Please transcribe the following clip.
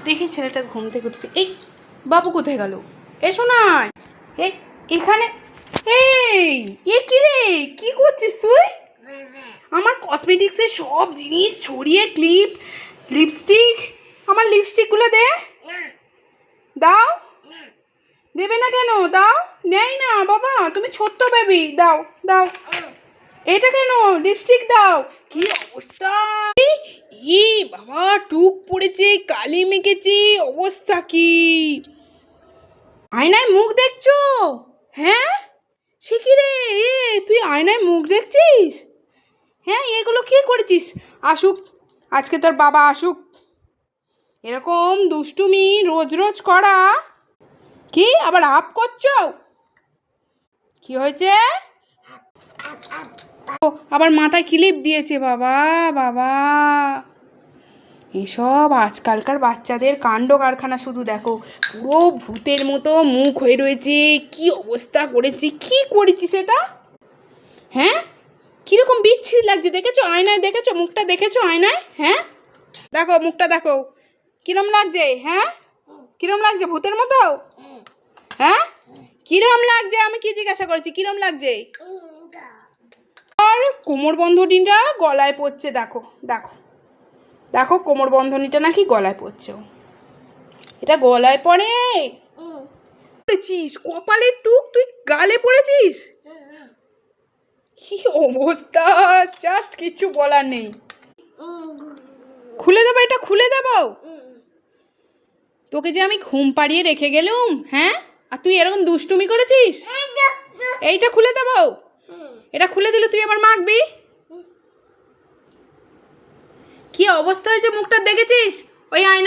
দেখি ছেলেটা ঘুম থেকে উঠছে। এই বাবু কোথায় গেল? এসো না। এই এখানে। এই কি রে, কি করছিস তুই? আমার কসমেটিক্সের সব জিনিস ছড়িয়ে, ক্লিপ, লিপস্টিক, আমার লিপস্টিকগুলো দে। দাও। দেবে না কেন? দাও। নেই না বাবা, তুমি ছোট্ট বেবি। দাও দাও। এটা কেন? লিপস্টিক দাও। কি অবস্থা! ই বাবা, টুক পড়েছে, কালি মেখেছে, অবস্থা কি! আয়নায় মুখ দেখছো? হ্যাঁ, সে কি রে? তুই আয়নায় মুখ দেখছিস? হ্যাঁ, এগুলো কি করেছিস? আসুক, আজকে তোর বাবা আসুক। এরকম দুষ্টুমি রোজ রোজ করা? কি আবার আপ করছো? কি হয়েছে? ও আবার মাথায় ক্লিপ দিয়েছে। বাবা বাবা, এসব আজকালকার বাচ্চাদের কাণ্ড কারখানা শুধু দেখো। পুরো ভূতের মতো মুখ হয়ে রয়েছে। কি অবস্থা করেছি! কি করেছি সেটা? হ্যাঁ, কীরকম বিচ্ছিরি লাগছে দেখেছো? আয়নায় দেখেছো মুখটা? দেখেছো আয়নায়? হ্যাঁ, দেখো মুখটা দেখো, কিরম লাগছে? হ্যাঁ, কিরম লাগছে? ভূতের মতো? হ্যাঁ, কিরম লাগছে? আমি কি জিজ্ঞাসা করেছি? কিরম লাগছে? আর কোমর বন্ধনীটা গলায় পড়ছে। দেখো দেখো দেখো, কোমর বন্ধনীটা নাকি গলায় পড়ছে। এটা গলায় পড়ে? পড়েছিস কপালের টুক, তুই গালে পড়েছিস? কি অবস্থা! জাস্ট কিচ্ছু বলার নেই। খুলে দেবো এটা, খুলে দেবো? তোকে যে আমি ঘুম পাড়িয়ে রেখে গেলুম, হ্যাঁ, আর তুই এরকম দুষ্টুমি করেছিস? এইটা খুলে দেবো? এটা খুলে দিলে তুই আবার মাখবি? কি অবস্থা হয়েছে মুখটা দেখেছিস? ওই আয়না